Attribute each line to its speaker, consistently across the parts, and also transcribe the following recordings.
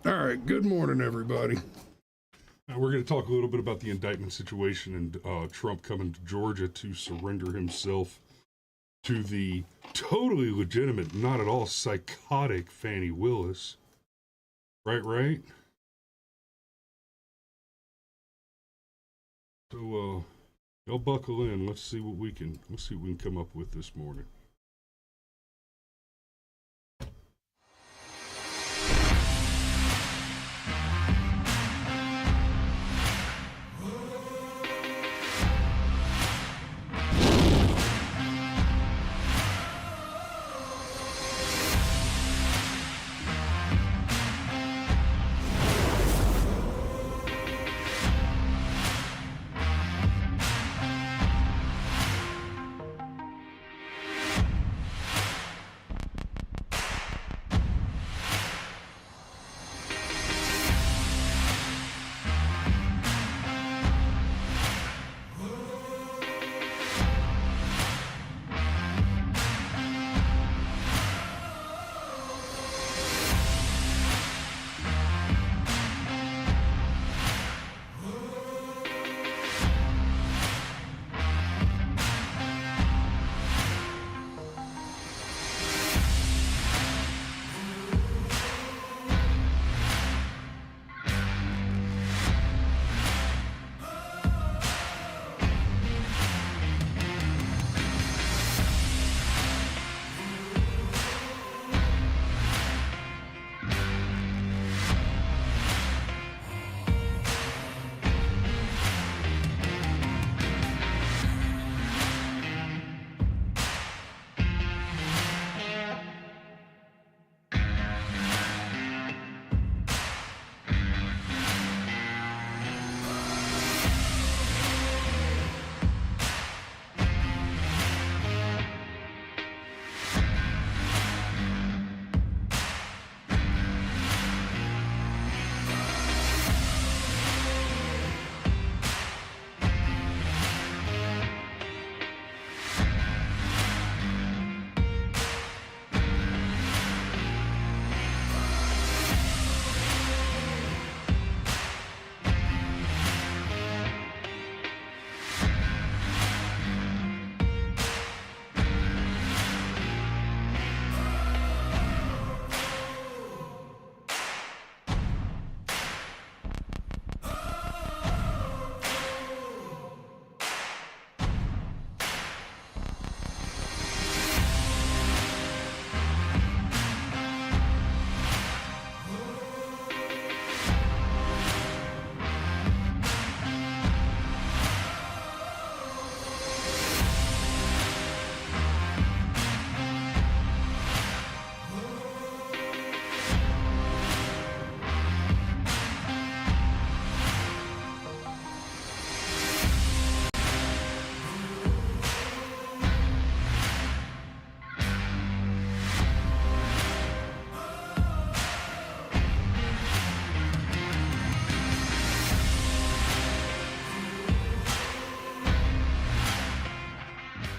Speaker 1: All right, good morning, everybody. We're going to talk a little bit about the indictment situation and Trump coming to Georgia to surrender himself to the totally legitimate, not at all psychotic Fannie Willis. Right? So, y'all buckle in. Let's see what we can come up with this morning.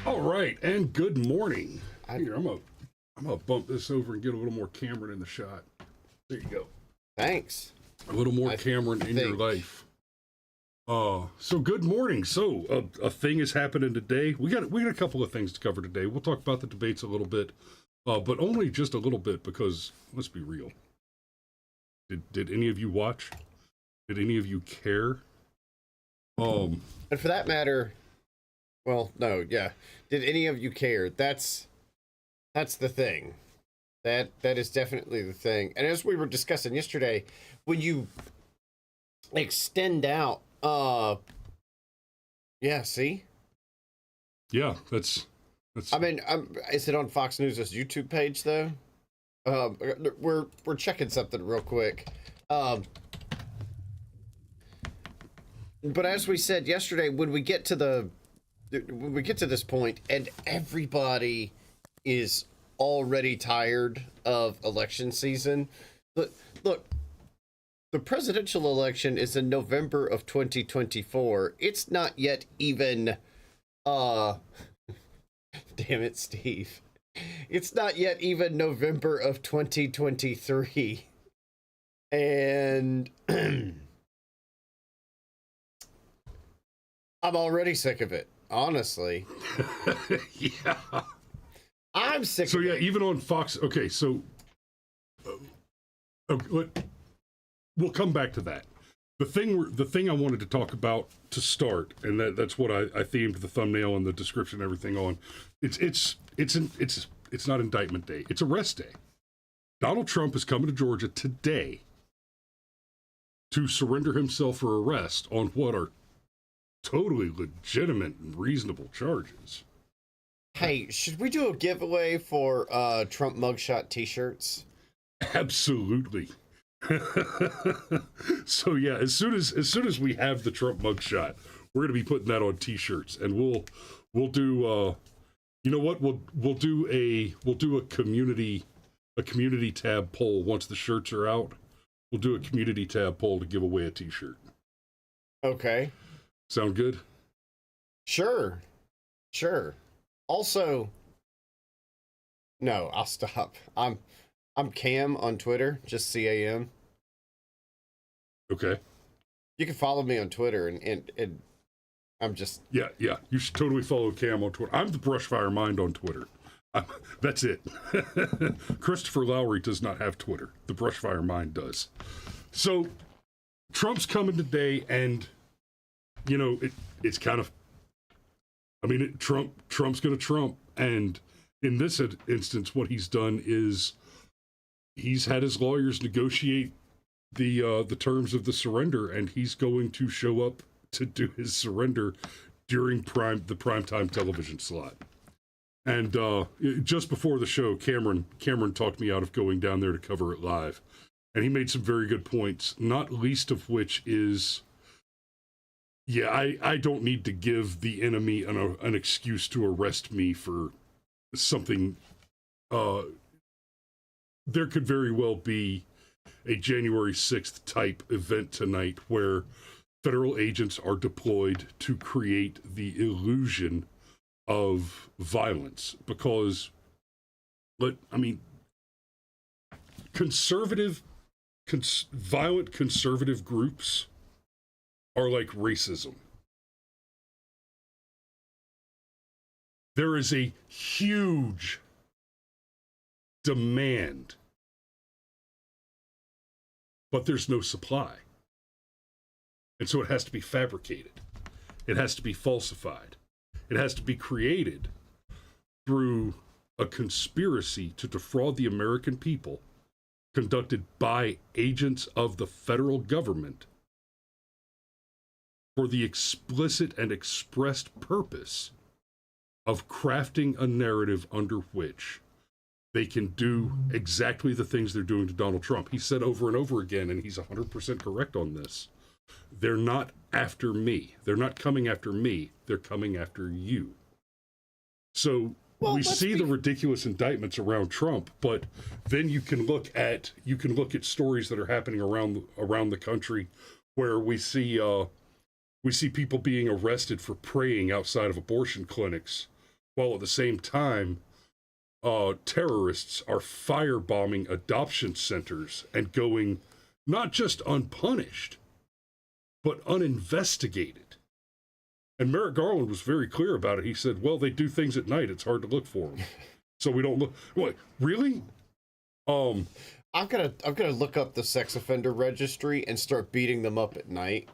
Speaker 1: All right, and good morning. Here, I'm gonna bump this over and get a little more Cameron in the shot. There you go.
Speaker 2: Thanks.
Speaker 1: A little more Cameron in your life. So good morning. So a thing is happening today. We got a couple of things to cover today. We'll talk about the debates a little bit, but only just a little bit because let's be real. Did any of you watch? Did any of you care?
Speaker 2: And for that matter, well, no, yeah. Did any of you care? That's the thing. That is definitely the thing. And as we were discussing yesterday, when you extend out, yeah, see?
Speaker 1: Yeah, that's.
Speaker 2: I mean, is it on Fox News' YouTube page though? We're checking something real quick. But as we said yesterday, when we get to this point and everybody is already tired of election season, look, the presidential election is in November of 2024. It's not yet even, damn it, Steve. It's not yet even November of 2023. And I'm already sick of it, honestly.
Speaker 1: Yeah.
Speaker 2: I'm sick
Speaker 1: So
Speaker 2: of
Speaker 1: yeah,
Speaker 2: it.
Speaker 1: even on Fox. Okay, so we'll come back to that. The thing I wanted to talk about to start, and that's what I themed the thumbnail and the description and everything on. It's not indictment day. It's arrest day. Donald Trump is coming to Georgia today to surrender himself for arrest on what are totally legitimate and reasonable charges.
Speaker 2: Hey, should we do a giveaway for Trump mugshot t-shirts?
Speaker 1: Absolutely. So yeah, as soon as we have the Trump mugshot, we're gonna be putting that on t-shirts, and we'll do you know what, we'll do a community tab poll once the shirts are out. We'll do a community tab poll to give away a t-shirt.
Speaker 2: Okay.
Speaker 1: Sound good?
Speaker 2: Sure. Also, no, I'll stop. I'm Cam on Twitter, just CAM.
Speaker 1: Okay.
Speaker 2: You can follow me on Twitter, and I'm just...
Speaker 1: Yeah. You should totally follow Cam on Twitter. I'm the Brushfire Mind on Twitter. That's it. Christopher Lowry does not have Twitter. The Brushfire Mind does. So Trump's coming today, and you know it's kind of. I mean, Trump's going to Trump, and in this instance, what he's done is he's had his lawyers negotiate the terms of the surrender, and he's going to show up to do his surrender during the primetime television slot. And just before the show, Cameron talked me out of going down there to cover it live, and he made some very good points. Not least of which is, yeah, I don't need to give the enemy an excuse to arrest me for something. There could very well be a January 6th type event tonight where federal agents are deployed to create the illusion of violence, because violent conservative groups are like racism. There is a huge demand, but there's no supply. And so it has to be fabricated. It has to be falsified. It has to be created through a conspiracy to defraud the American people, conducted by agents of the federal government for the explicit and expressed purpose of crafting a narrative under which they can do exactly the things they're doing to Donald Trump. He said over and over again, and he's 100% correct on this, they're not after me. They're not coming after me. They're coming after you. So we see the ridiculous indictments around Trump, but then you can look at stories that are happening around the country where we see people being arrested for praying outside of abortion clinics, while at the same time terrorists are firebombing adoption centers and going not just unpunished, but uninvestigated. And Merrick Garland was very clear about it. He said, well, they do things at night. It's hard to look for them. So we don't look. What, really?
Speaker 2: I'm gonna look up the sex offender registry and start beating them up at night.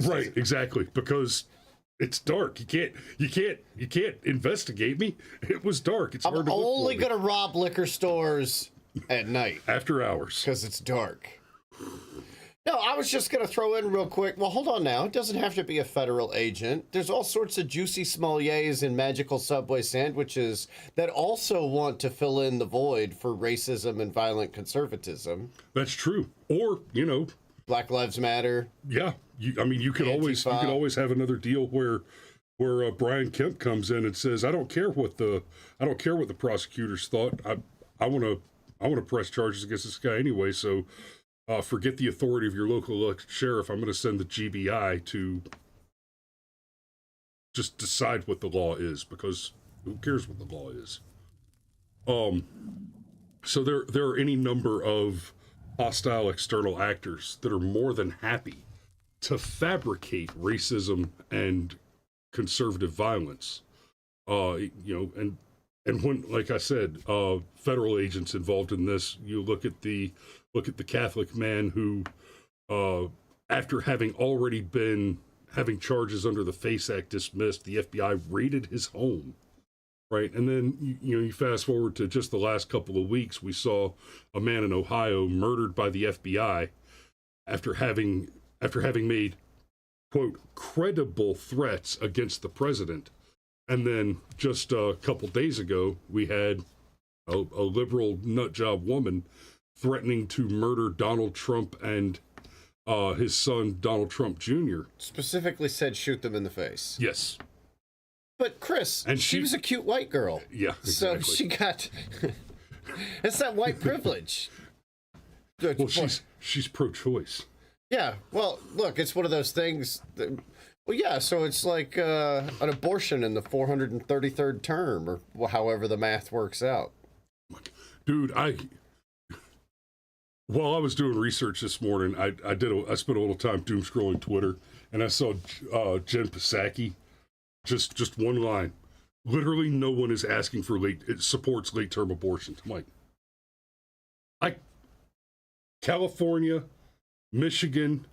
Speaker 1: Right, exactly. Because it's dark. You can't investigate me. It was dark. It's hard to look for me.
Speaker 2: I'm only gonna rob liquor stores at night.
Speaker 1: After hours.
Speaker 2: Because it's dark. No, I was just going to throw in real quick. Well, hold on now. It doesn't have to be a federal agent. There's all sorts of juicy sommeliers and magical Subway sandwiches that also want to fill in the void for racism and violent conservatism.
Speaker 1: That's true. Or,
Speaker 2: Black Lives Matter.
Speaker 1: Yeah. You could always have another deal where Brian Kemp comes in and says, I don't care what the prosecutors thought. I want to press charges against this guy anyway, so forget the authority of your local sheriff. I'm going to send the GBI to just decide what the law is, because who cares what the law is? So there are any number of hostile external actors that are more than happy to fabricate racism and conservative violence. And when, like I said, federal agents involved in this, you look at the Catholic man who, after having already been having charges under the FACE Act dismissed, the FBI raided his home, right? And then you fast forward to just the last couple of weeks, we saw a man in Ohio murdered by the FBI after having made, quote, credible threats against the president. And then just a couple days ago, we had a liberal nutjob woman threatening to murder Donald Trump and his son, Donald Trump Jr.
Speaker 2: Specifically said shoot them in the face.
Speaker 1: Yes.
Speaker 2: But Chris, and she was a cute white girl.
Speaker 1: Yeah, exactly.
Speaker 2: So she got... It's that white privilege.
Speaker 1: Well, she's pro-choice.
Speaker 2: Yeah, well, look, it's one of those things that... Well, yeah, so it's like an abortion in the 433rd term, or however the math works out.
Speaker 1: Dude, while I was doing research this morning, I spent a little time doom scrolling Twitter, and I saw Jen Psaki, just one line. Literally, no one is asking for supports late term abortions. I'm like, California, Michigan,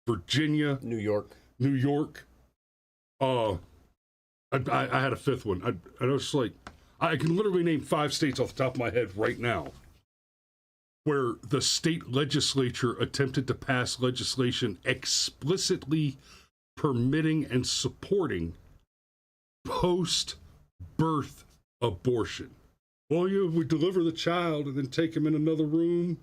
Speaker 1: Virginia,
Speaker 2: New York.
Speaker 1: I had a fifth one. I was like, I can literally name 5 states off the top of my head right now where the state legislature attempted to pass legislation explicitly permitting and supporting post-birth abortion. Well, we deliver the child and then take him in another room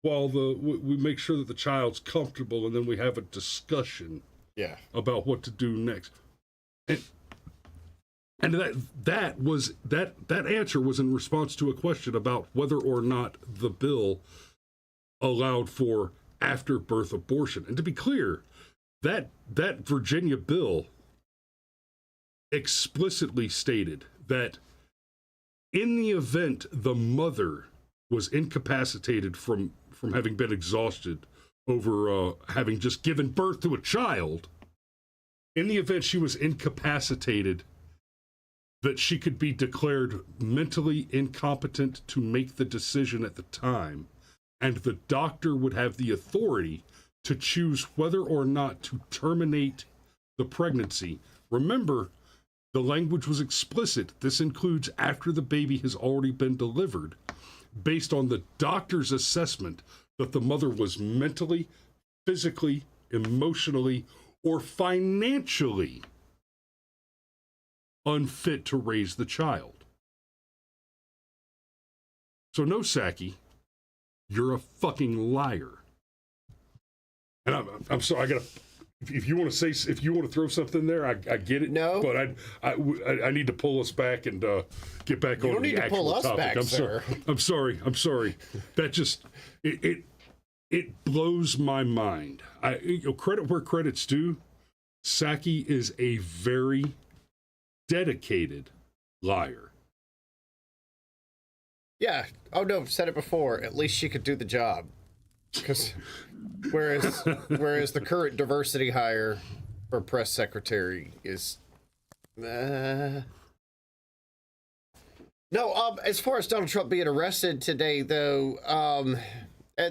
Speaker 1: while we make sure that the child's comfortable, and then we have a discussion about what to do next. And that answer was in response to a question about whether or not the bill allowed for after-birth abortion. And to be clear, that Virginia bill explicitly stated that in the event the mother was incapacitated from having been exhausted over having just given birth to a child, in the event she was incapacitated, that she could be declared mentally incompetent to make the decision at the time, and the doctor would have the authority to choose whether or not to terminate the pregnancy. Remember, the language was explicit. This includes after the baby has already been delivered, based on the doctor's assessment that the mother was mentally, physically, emotionally, or financially unfit to raise the child. So no, Psaki, you're a fucking liar. And I'm sorry, I gotta. If you want to throw something there, I get it.
Speaker 2: No,
Speaker 1: but I need to pull us back and get back on the actual topic. I'm sorry. That just it blows my mind. Credit where credit's due. Psaki is a very dedicated liar.
Speaker 2: Yeah. Oh no, I've said it before. At least she could do the job. Because whereas the current diversity hire for press secretary is no. As far as Donald Trump being arrested today, though,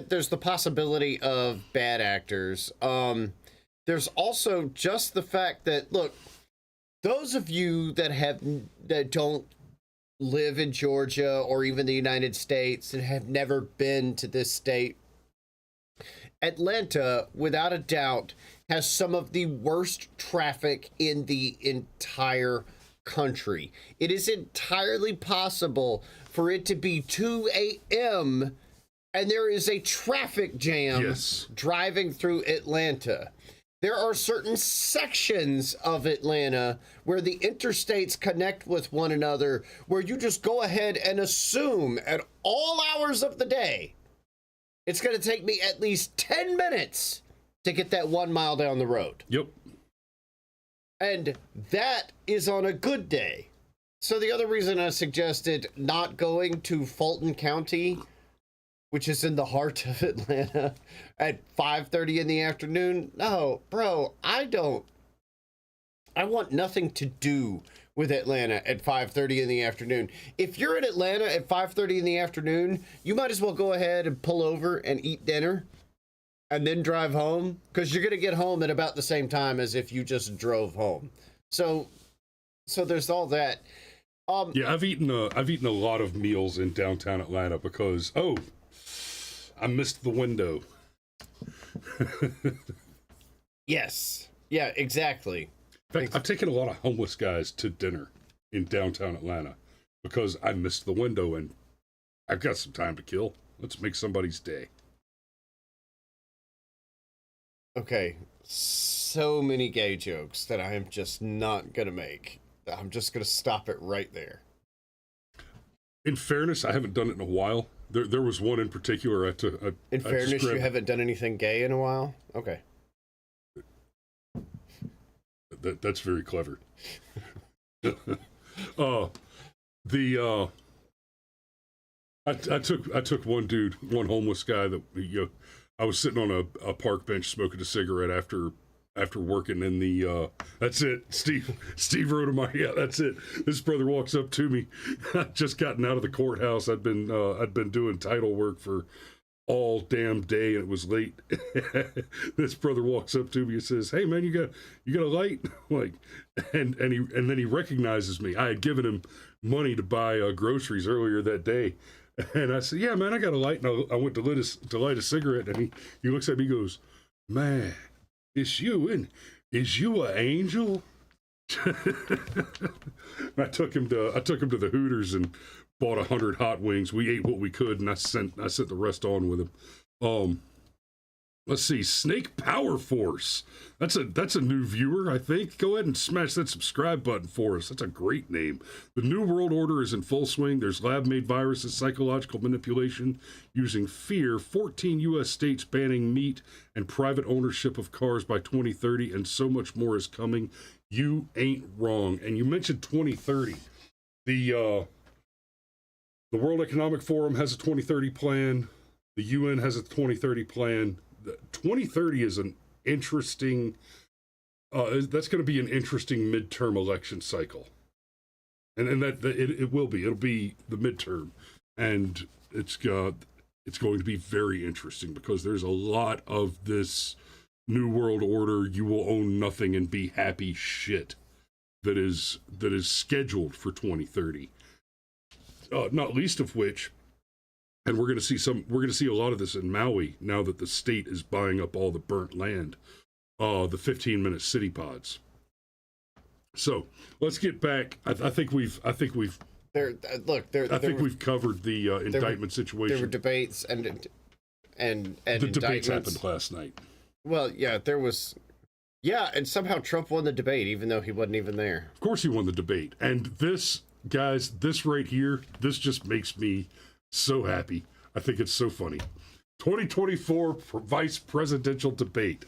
Speaker 2: there's the possibility of bad actors. There's also just the fact that, look, those of you that don't live in Georgia or even the United States and have never been to this state, Atlanta, without a doubt, has some of the worst traffic in the entire country. It is entirely possible for it to be 2 a.m. and there is a traffic jam driving through Atlanta. There are certain sections of Atlanta where the interstates connect with one another, where you just go ahead and assume at all hours of the day, it's going to take me at least 10 minutes to get that 1 mile down the road.
Speaker 1: Yep.
Speaker 2: And that is on a good day. So the other reason I suggested not going to Fulton County which is in the heart of Atlanta, at 5:30 in the afternoon. No, bro, I want nothing to do with Atlanta at 5:30 in the afternoon. If you're in Atlanta at 5:30 in the afternoon, you might as well go ahead and pull over and eat dinner and then drive home, because you're going to get home at about the same time as if you just drove home. So there's all that.
Speaker 1: Yeah, I've eaten a lot of meals in downtown Atlanta because I missed the window.
Speaker 2: Yes. Yeah, exactly.
Speaker 1: In fact, I've taken a lot of homeless guys to dinner in downtown Atlanta because I missed the window and I've got some time to kill. Let's make somebody's day.
Speaker 2: Okay, so many gay jokes that I am just not gonna make. I'm just gonna stop it right there.
Speaker 1: In fairness, I haven't done it in a while. There was one in particular
Speaker 2: In fairness, you haven't done anything gay in a while? Okay.
Speaker 1: That's very clever. I took one dude, one homeless guy that I was sitting on a park bench smoking a cigarette after working in the that's it, Steve wrote in my, yeah, that's it. This brother walks up to me. I'd just gotten out of the courthouse. I'd been doing title work for all damn day and it was late. This brother walks up to me and says, "Hey man, you got a light?" Like, and then he recognizes me. I had given him money to buy groceries earlier that day. And I said, "Yeah, man, I got a light." And I went to light a cigarette, and he looks at me, and goes, "Man, it's you, and is you an angel?" I took him to the Hooters and bought 100 hot wings. We ate what we could, and I sent the rest on with him. Let's see, Snake Power Force. That's a new viewer, I think. Go ahead and smash that subscribe button for us. That's a great name. The New World Order is in full swing. There's lab-made viruses, psychological manipulation using fear, 14 U.S. states banning meat and private ownership of cars by 2030, and so much more is coming. You ain't wrong. And you mentioned 2030. The World Economic Forum has a 2030 plan. The UN has a 2030 plan. 2030 is an interesting, that's going to be an interesting midterm election cycle. And that it will be. It'll be the midterm. And it's going to be very interesting because there's a lot of this New World Order, you will own nothing and be happy shit that is scheduled for 2030. Not least of which, and we're going to see a lot of this in Maui now that the state is buying up all the burnt land, the 15-minute city pods. So let's get back. I think we've we've covered the indictment situation.
Speaker 2: There were debates and
Speaker 1: the debates happened last night.
Speaker 2: Well, yeah, there was. Yeah, and somehow Trump won the debate, even though he wasn't even there. Of
Speaker 1: course he won the debate. And this, guys, this right here, this just makes me so happy. I think it's so funny. 2024 vice presidential debate.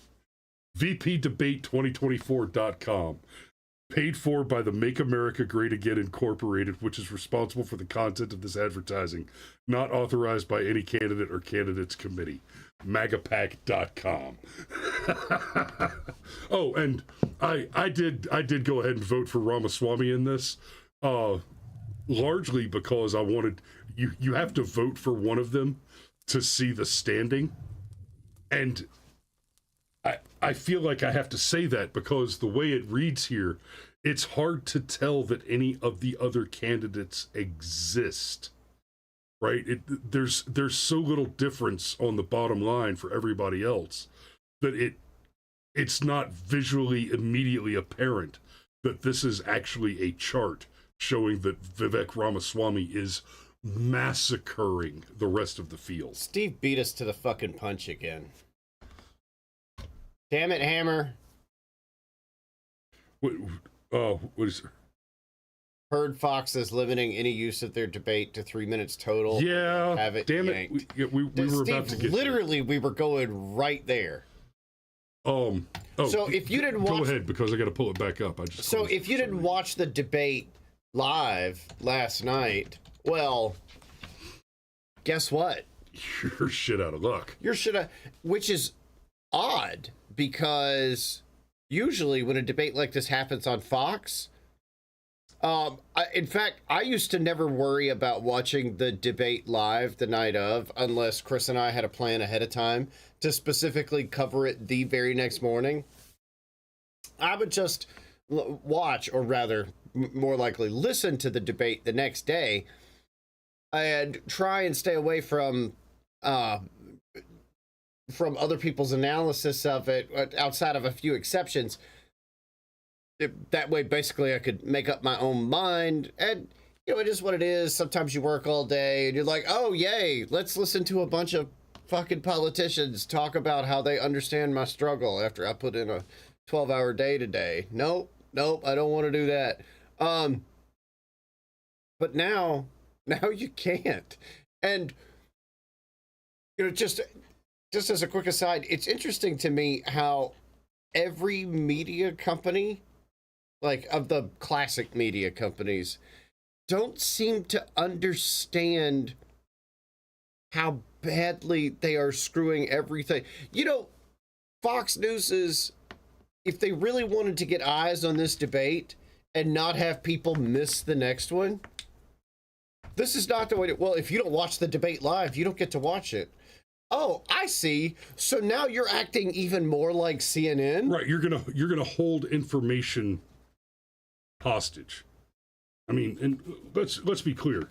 Speaker 1: VPdebate2024.com. Paid for by the Make America Great Again Incorporated, which is responsible for the content of this advertising. Not authorized by any candidate or candidates committee. MAGAPAC.com. Oh, and I did go ahead and vote for Ramaswamy in this, largely because I wanted you have to vote for one of them to see the standing, and I feel like I have to say that because the way it reads here, it's hard to tell that any of the other candidates exist. Right? There's so little difference on the bottom line for everybody else that it's not visually immediately apparent that this is actually a chart showing that Vivek Ramaswamy is massacring the rest of the field.
Speaker 2: Steve beat us to the fucking punch again. Damn it, Hammer.
Speaker 1: What is it?
Speaker 2: Heard Fox is limiting any use of their debate to 3 minutes total.
Speaker 1: Yeah,
Speaker 2: have it
Speaker 1: damn
Speaker 2: yanked.
Speaker 1: it. We were
Speaker 2: Steve,
Speaker 1: about to get
Speaker 2: literally, we were going right there. So if you didn't watch...
Speaker 1: Go ahead, because I got to pull it back up.
Speaker 2: So if you didn't watch the debate live last night, well, guess what?
Speaker 1: you're shit out of luck.
Speaker 2: Which is odd because usually when a debate like this happens on Fox, in fact, I used to never worry about watching the debate live the night of unless Chris and I had a plan ahead of time to specifically cover it the very next morning. I would just watch, or rather, more likely listen to the debate the next day and try and stay away from other people's analysis of it outside of a few exceptions. That way, basically, I could make up my own mind. And, it is what it is. Sometimes you work all day and you're like, oh, yay, let's listen to a bunch of fucking politicians talk about how they understand my struggle after I put in a 12-hour day today. Nope, I don't want to do that. But now you can't. And, just as a quick aside, it's interesting to me how every media company, like of the classic media companies, don't seem to understand how badly they are screwing everything. Fox News is, if they really wanted to get eyes on this debate and not have people miss the next one, this is not the way to, well, if you don't watch the debate live, you don't get to watch it. Oh, I see. So now you're acting even more like CNN?
Speaker 1: Right, you're gonna hold information hostage. I mean, and let's be clear.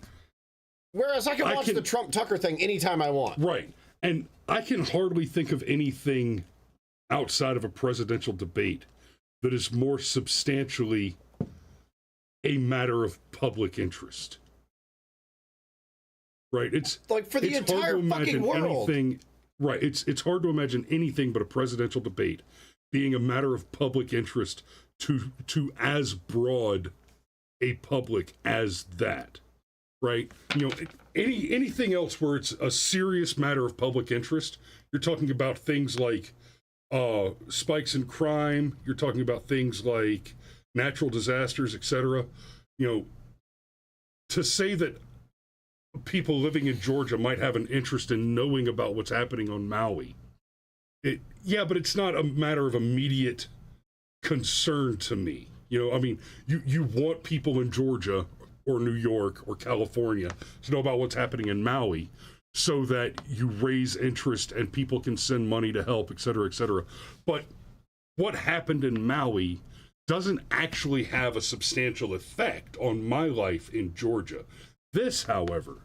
Speaker 2: Whereas I can watch the Trump Tucker thing anytime I want.
Speaker 1: Right. And I can hardly think of anything outside of a presidential debate that is more substantially a matter of public interest. Right? It's
Speaker 2: like for the entire fucking world.
Speaker 1: Right. It's hard to imagine anything but a presidential debate being a matter of public interest to as broad a public as that. Right? Anything else where it's a serious matter of public interest, you're talking about things like spikes in crime, you're talking about things like natural disasters, etc. To say that people living in Georgia might have an interest in knowing about what's happening on Maui. But it's not a matter of immediate concern to me. You want people in Georgia or New York or California to know about what's happening in Maui so that you raise interest and people can send money to help, et cetera, et cetera. But what happened in Maui doesn't actually have a substantial effect on my life in Georgia. This, however,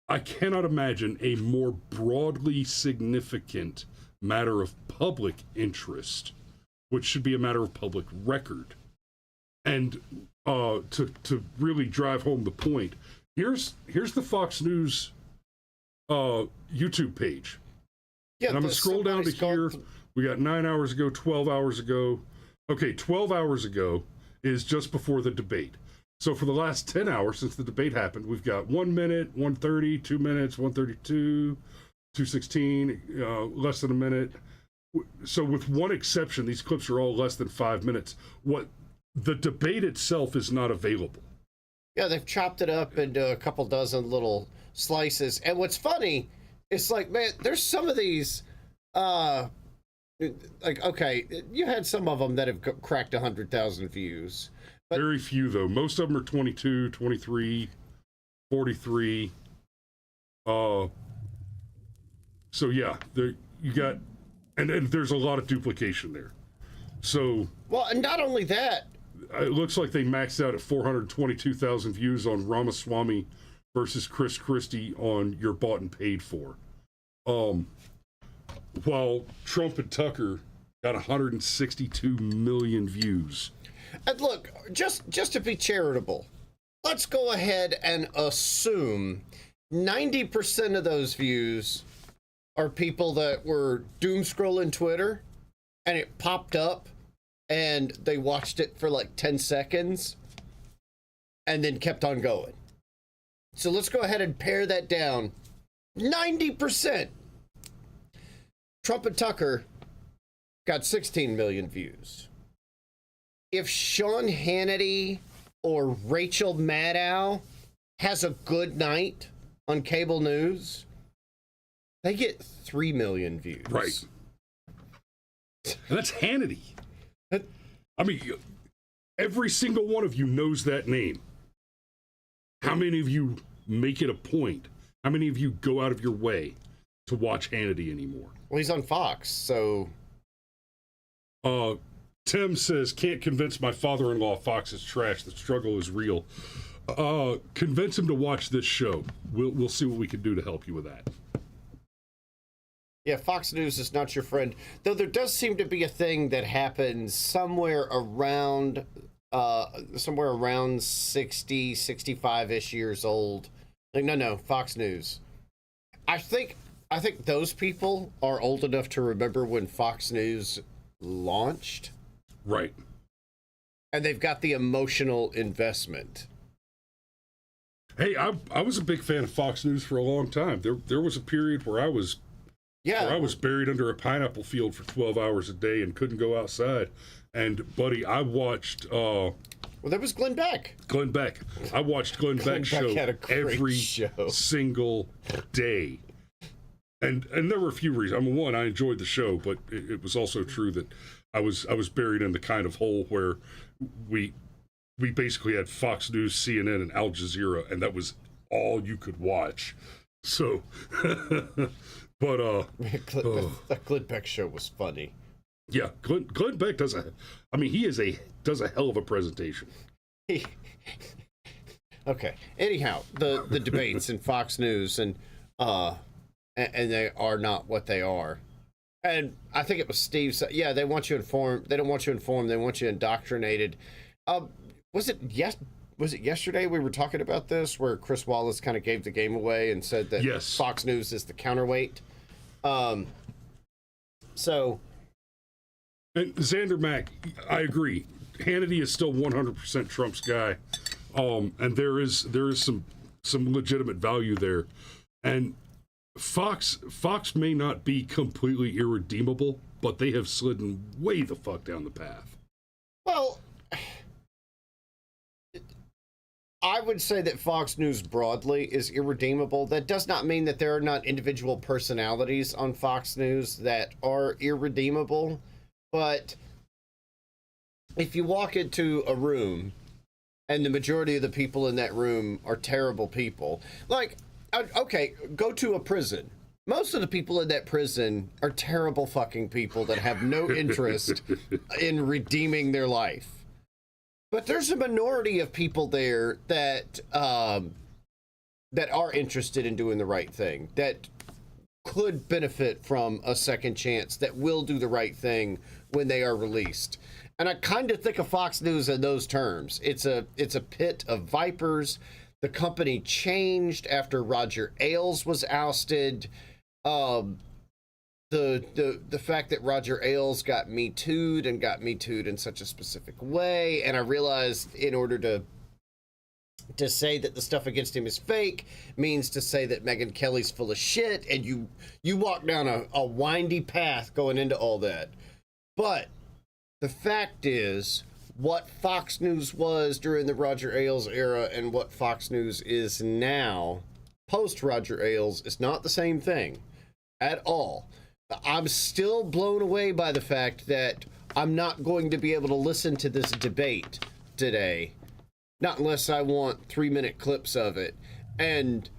Speaker 1: I cannot imagine a more broadly significant matter of public interest, which should be a matter of public record. And to really drive home the point, here's the Fox News YouTube page. Yeah, and I'm going to scroll down to here. We got 9 hours ago, 12 hours ago. Okay, 12 hours ago is just before the debate. So for the last 10 hours since the debate happened, we've got 1 minute, 1:30, 2 minutes, 1:32, 2:16, less than a minute. So with one exception, these clips are all less than 5 minutes. The debate itself is not available.
Speaker 2: Yeah, they've chopped it up into a couple dozen little slices. And what's funny, it's like, man, there's some of these, okay, you had some of them that have cracked 100,000 views. But
Speaker 1: very few, though. Most of them are 22, 23, 43. So, yeah, you got, and there's a lot of duplication there. So.
Speaker 2: Well, and not only that.
Speaker 1: It looks like they maxed out at 422,000 views on Ramaswamy versus Chris Christie on You're Bought and Paid For. While Trump and Tucker got 162 million views.
Speaker 2: And look, just to be charitable, let's go ahead and assume 90% of those views are people that were doom scrolling Twitter and it popped up and they watched it for like 10 seconds and then kept on going. So let's go ahead and pare that down. 90%. Trump and Tucker got 16 million views. If Sean Hannity or Rachel Maddow has a good night on cable news, They get 3 million views.
Speaker 1: Right. And that's Hannity. I mean, every single one of you knows that name. How many of you make it a point? How many of you go out of your way to watch Hannity anymore?
Speaker 2: Well, he's on Fox, so...
Speaker 1: Tim says, can't convince my father-in-law Fox is trash. The struggle is real. Convince him to watch this show. We'll see what we can do to help you with that.
Speaker 2: Yeah, Fox News is not your friend. Though there does seem to be a thing that happens somewhere around 60, 65-ish years old. Like, no, Fox News. I think those people are old enough to remember when Fox News launched.
Speaker 1: Right.
Speaker 2: And they've got the emotional investment.
Speaker 1: Hey, I was a big fan of Fox News for a long time. There was a period where I was buried under a pineapple field for 12 hours a day and couldn't go outside. And, buddy, I watched... well,
Speaker 2: there was Glenn Beck.
Speaker 1: Glenn Beck. I watched Glenn Beck's show every single day. And there were a few reasons. I mean, one, I enjoyed the show, but it was also true that I was buried in the kind of hole where we basically had Fox News, CNN, and Al Jazeera, and that was all you could watch. So, but
Speaker 2: the Glenn Beck show was funny.
Speaker 1: Yeah, Glenn Beck does a hell of a presentation.
Speaker 2: Okay. Anyhow, the debates in Fox News and they are not what they are. And I think it was Steve said, yeah, they want you informed. They don't want you informed. They want you indoctrinated. Was it yesterday we were talking about this where Chris Wallace kind of gave the game away and said that
Speaker 1: yes,
Speaker 2: Fox News is the counterweight? So.
Speaker 1: And Xander Mack, I agree. Hannity is still 100% Trump's guy. And there is some legitimate value there. And Fox may not be completely irredeemable, but they have slidden way the fuck down the path.
Speaker 2: Well, I would say that Fox News broadly is irredeemable. That does not mean that there are not individual personalities on Fox News that are irredeemable. But if you walk into a room and the majority of the people in that room are terrible people, like, okay, go to a prison. Most of the people in that prison are terrible fucking people that have no interest in redeeming their life. But there's a minority of people there that are interested in doing the right thing, that could benefit from a second chance, that will do the right thing when they are released. And I kind of think of Fox News in those terms. It's a pit of vipers. The company changed after Roger Ailes was ousted. The fact that Roger Ailes got Me Too'd in such a specific way, and I realized in order to say that the stuff against him is fake means to say that Megyn Kelly's full of shit, and you walk down a windy path going into all that. But the fact is, what Fox News was during the Roger Ailes era and what Fox News is now, post Roger Ailes, is not the same thing at all. I'm still blown away by the fact that I'm not going to be able to listen to this debate today. Not unless I want 3-minute clips of it. And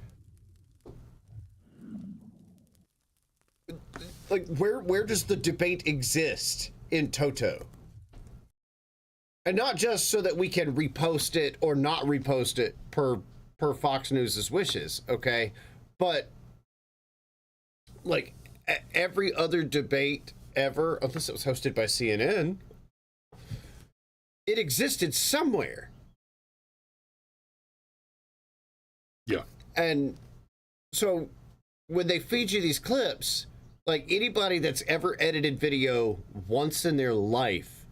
Speaker 2: like, where does the debate exist in toto? And not just so that we can repost it or not repost it per Fox News's wishes, okay? But like every other debate ever, unless it was hosted by CNN, it existed somewhere.
Speaker 1: Yeah.
Speaker 2: And so when they feed you these clips, like anybody that's ever edited video once in their life,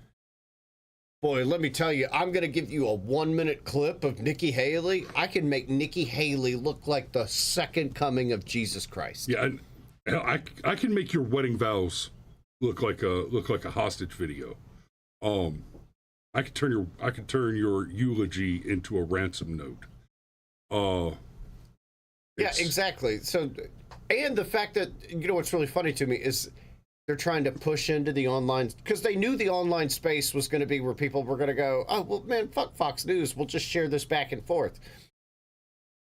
Speaker 2: boy, let me tell you, I'm going to give you a 1-minute clip of Nikki Haley. I can make Nikki Haley look like the second coming of Jesus Christ.
Speaker 1: Yeah, and I can make your wedding vows look like a hostage video. I could turn your eulogy into a ransom note.
Speaker 2: Yeah, exactly. So And the fact that, you know, what's really funny to me is they're trying to push into the online, because they knew the online space was going to be where people were going to go, oh, well, man, fuck Fox News. We'll just share this back and forth.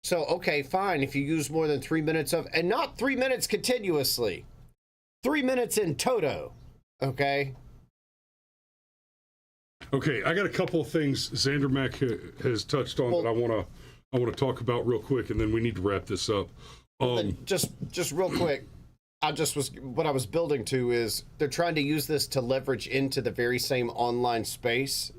Speaker 2: So, okay, fine. If you use more than 3 minutes of, and not 3 minutes continuously, 3 minutes in toto. Okay.
Speaker 1: Okay, I got a couple of things Xander Mack has touched on that I want to talk about real quick, and then we need to wrap this up.
Speaker 2: Just real quick, what I was building to is they're trying to use this to leverage into the very same online space,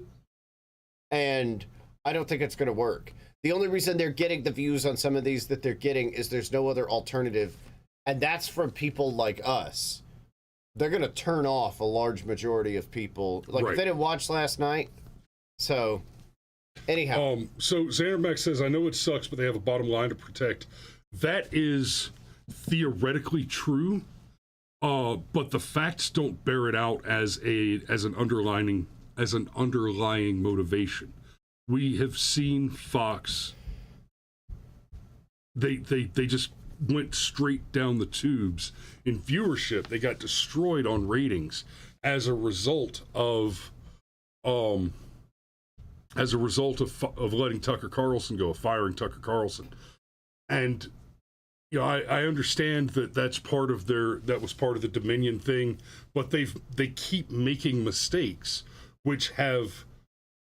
Speaker 2: and I don't think it's going to work. The only reason they're getting the views on some of these that they're getting is there's no other alternative, and that's from people like us. They're going to turn off a large majority of people. Like,
Speaker 1: right.
Speaker 2: If they didn't watch last night. So, anyhow.
Speaker 1: So Xander Mack says, I know it sucks, but they have a bottom line to protect. That is theoretically true, but the facts don't bear it out as an underlying motivation. We have seen Fox. They just went straight down the tubes in viewership. They got destroyed on ratings as a result of letting Tucker Carlson go, firing Tucker Carlson. And you know, I understand that that was part of the Dominion thing, but they keep making mistakes which have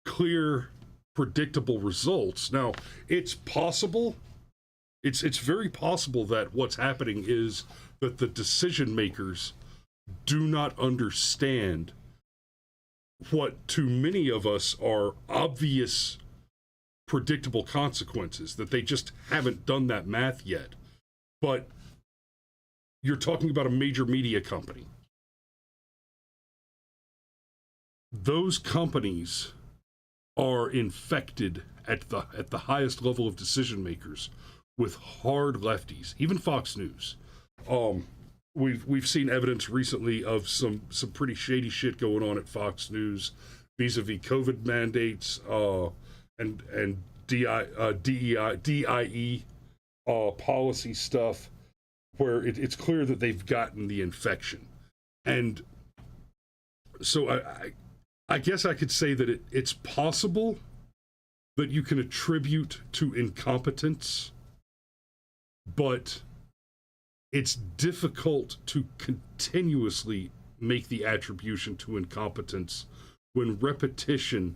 Speaker 1: clear, predictable results. Now, it's possible. It's very possible that what's happening is that the decision makers do not understand what to many of us are obvious, predictable consequences, that they just haven't done that math yet. But you're talking about a major media company. Those companies are infected at the highest level of decision makers with hard lefties, even Fox News. We've seen evidence recently of some pretty shady shit going on at Fox News vis-a-vis COVID mandates and DIE policy stuff, where it's clear that they've gotten the infection. And so I guess I could say that it's possible that you can attribute to incompetence, but it's difficult to continuously make the attribution to incompetence when repetition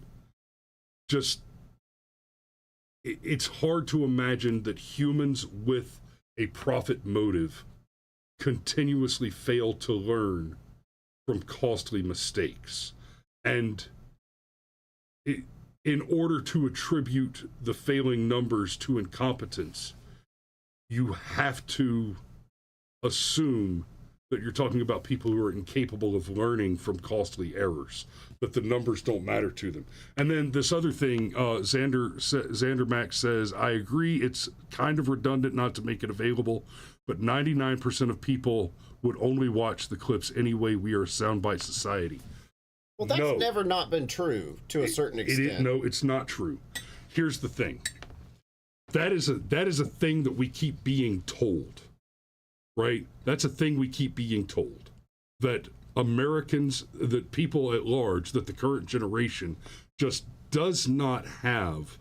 Speaker 1: just, it's hard to imagine that humans with a profit motive continuously fail to learn from costly mistakes. And in order to attribute the failing numbers to incompetence, you have to assume that you're talking about people who are incapable of learning from costly errors, that the numbers don't matter to them. And then this other thing, Xander Mack says, I agree, it's kind of redundant not to make it available, but 99% of people would only watch the clips anyway. We are a soundbite society.
Speaker 2: Well, that's never not been true to a certain extent.
Speaker 1: No, it's not true. Here's the thing. That is a thing that we keep being told, right? That's a thing we keep being told, that Americans, that people at large, that the current generation just does not have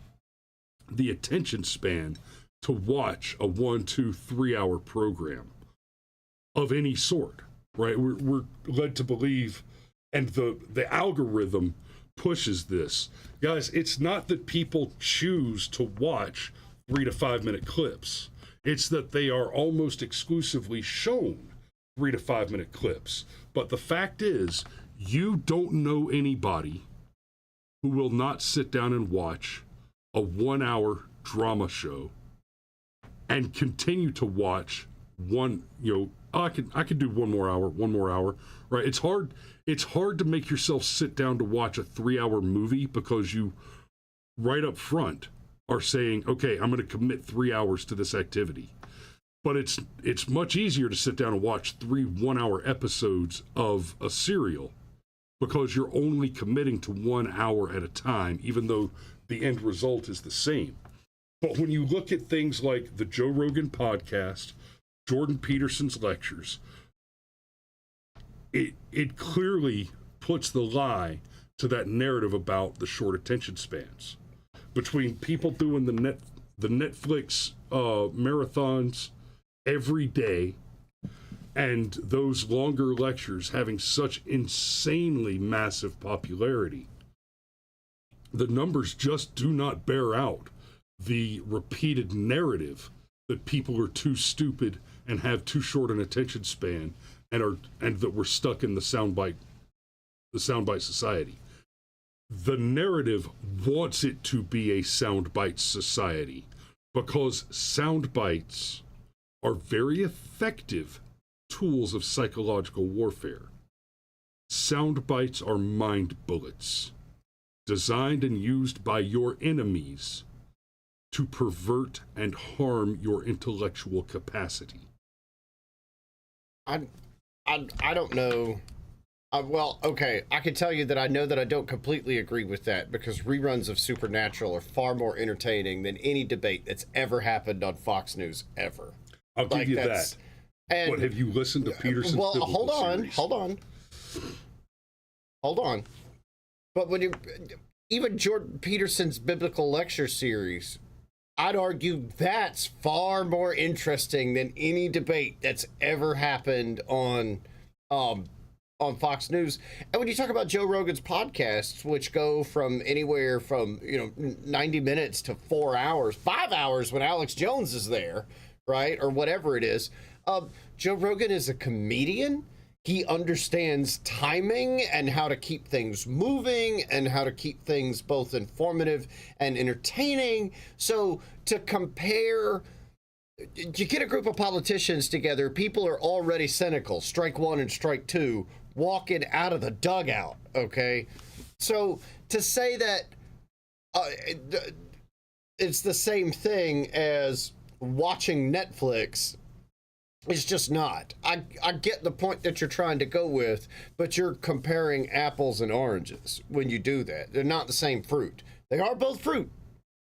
Speaker 1: the attention span to watch a 1, 2, 3 hour program of any sort, right? We're led to believe, and the algorithm pushes this. Guys, it's not that people choose to watch 3 to 5 minute clips. It's that they are almost exclusively shown 3 to 5 minute clips. But the fact is, you don't know anybody who will not sit down and watch a 1 hour drama show and continue to watch one, I could do one more hour, right? It's hard to make yourself sit down to watch a 3 hour movie because you right up front are saying, okay, I'm going to commit 3 hours to this activity. But it's much easier to sit down and watch 3 1 hour episodes of a serial because you're only committing to 1 hour at a time, even though the end result is the same. But when you look at things like the Joe Rogan podcast, Jordan Peterson's lectures, it clearly puts the lie to that narrative about the short attention spans. Between people doing the Netflix marathons every day and those longer lectures having such insanely massive popularity, the numbers just do not bear out the repeated narrative that people are too stupid and have too short an attention span and that we're stuck in the soundbite society. The narrative wants it to be a soundbite society because sound bites are very effective tools of psychological warfare. Sound bites are mind bullets designed and used by your enemies to pervert and harm your intellectual capacity.
Speaker 2: I don't know. Well, okay, I can tell you that I know that I don't completely agree with that because reruns of Supernatural are far more entertaining than any debate that's ever happened on Fox News ever.
Speaker 1: I'll give you that.
Speaker 2: And,
Speaker 1: but have you listened to Peterson's biblical series?
Speaker 2: Hold on. But when even Jordan Peterson's biblical lecture series, I'd argue that's far more interesting than any debate that's ever happened on Fox News. And when you talk about Joe Rogan's podcasts, which go from anywhere from 90 minutes to 4 hours, 5 hours when Alex Jones is there, right, or whatever it is. Joe Rogan is a comedian. He understands timing and how to keep things moving and how to keep things both informative and entertaining. So to compare, you get a group of politicians together, people are already cynical, strike one and strike two, walking out of the dugout, okay? So to say that it's the same thing as watching Netflix, it's just not. I get the point that you're trying to go with, but you're comparing apples and oranges when you do that. They're not the same fruit. They are both fruit,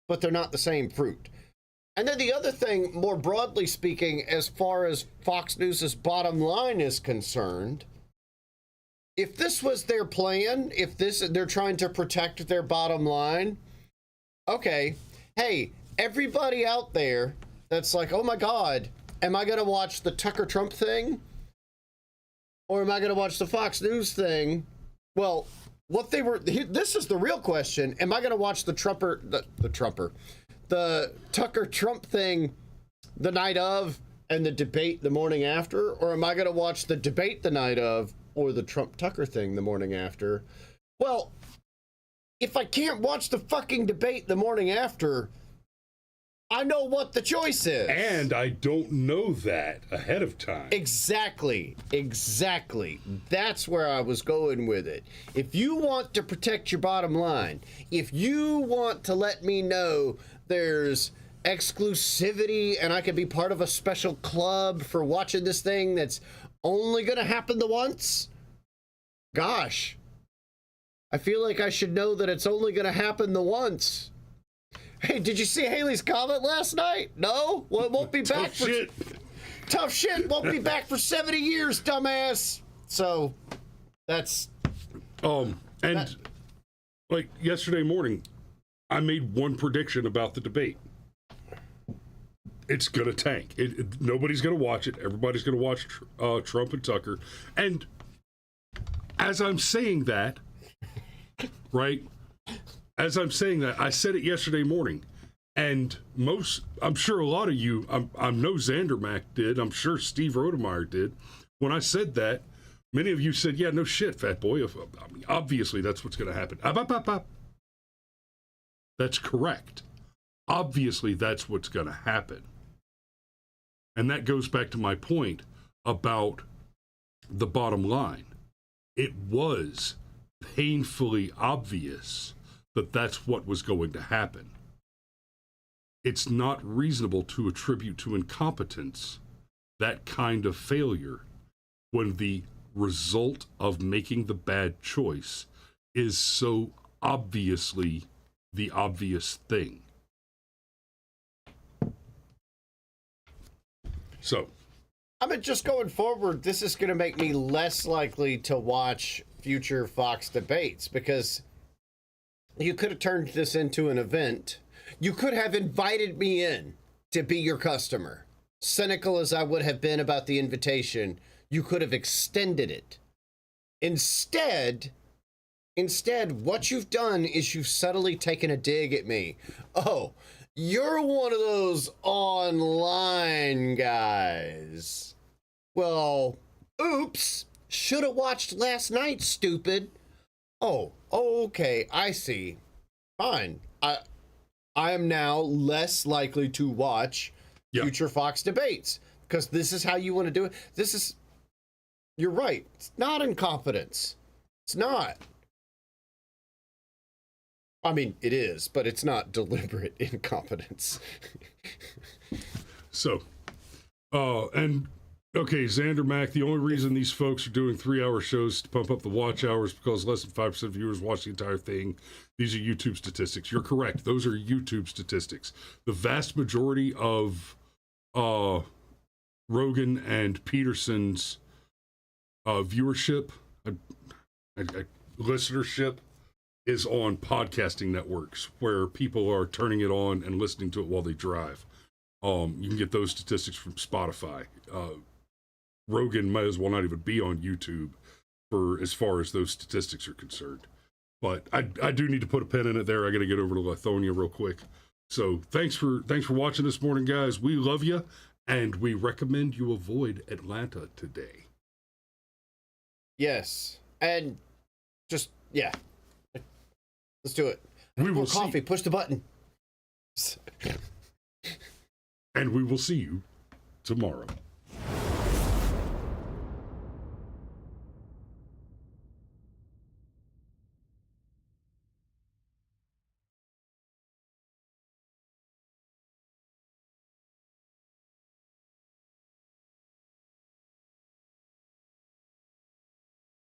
Speaker 2: but they're not the same fruit. And then the other thing, more broadly speaking, as far as Fox News' bottom line is concerned, if this was their plan, they're trying to protect their bottom line, okay, hey, everybody out there that's like, oh my God, am I going to watch the Tucker Trump thing? Or am I going to watch the Fox News thing? Well, this is the real question. Am I going to watch the Tucker Trump thing the night of and the debate the morning after? Or am I going to watch the debate the night of or the Trump Tucker thing the morning after? Well, if I can't watch the fucking debate the morning after, I know what the choice is.
Speaker 1: And I don't know that ahead of time.
Speaker 2: Exactly. That's where I was going with it. If you want to protect your bottom line, if you want to let me know there's exclusivity and I can be part of a special club for watching this thing that's only going to happen the once, gosh, I feel like I should know that it's only going to happen the once. Hey, did you see Haley's comment last night? No? Well, it won't be back for... Tough shit. Won't be back for 70 years, dumbass. So, that's...
Speaker 1: like, yesterday morning, I made one prediction about the debate. It's gonna tank. Nobody's gonna watch it. Everybody's gonna watch Trump and Tucker. And as I'm saying that, right... As I'm saying that, I said it yesterday morning, and I'm sure a lot of you, I know Xandermack did, I'm sure Steve Rodemeyer did. When I said that, many of you said, yeah, no shit, fat boy. Obviously, that's what's going to happen. That's correct. Obviously, that's what's going to happen. And that goes back to my point about the bottom line. It was painfully obvious that that's what was going to happen. It's not reasonable to attribute to incompetence that kind of failure when the result of making the bad choice is so obviously the obvious thing. So,
Speaker 2: I mean, just going forward, this is going to make me less likely to watch future Fox debates because you could have turned this into an event. You could have invited me in to be your customer. Cynical as I would have been about the invitation, you could have extended it. Instead, what you've done is you've subtly taken a dig at me. Oh, you're one of those online guys. Well, oops. Should have watched last night, stupid. Oh, okay, I see. Fine. I am now less likely to watch future Fox debates because this is how you want to do it. You're right. It's not incompetence. It's not. I mean, it is, but it's not deliberate incompetence.
Speaker 1: So, okay, Xander Mack, the only reason these folks are doing 3-hour shows to pump up the watch hours because less than 5% of viewers watch the entire thing. These are YouTube statistics. You're correct. Those are YouTube statistics. The vast majority of Rogan and Peterson's viewership, listenership, is on podcasting networks where people are turning it on and listening to it while they drive. You can get those statistics from Spotify. Rogan might as well not even be on YouTube for as far as those statistics are concerned. But I do need to put a pin in it there. I got to get over to Lithonia real quick. So thanks for watching this morning, guys. We love you, and we recommend you avoid Atlanta today.
Speaker 2: Yes, and just let's do it.
Speaker 1: We will
Speaker 2: coffee. Push the button.
Speaker 1: And we will see you tomorrow.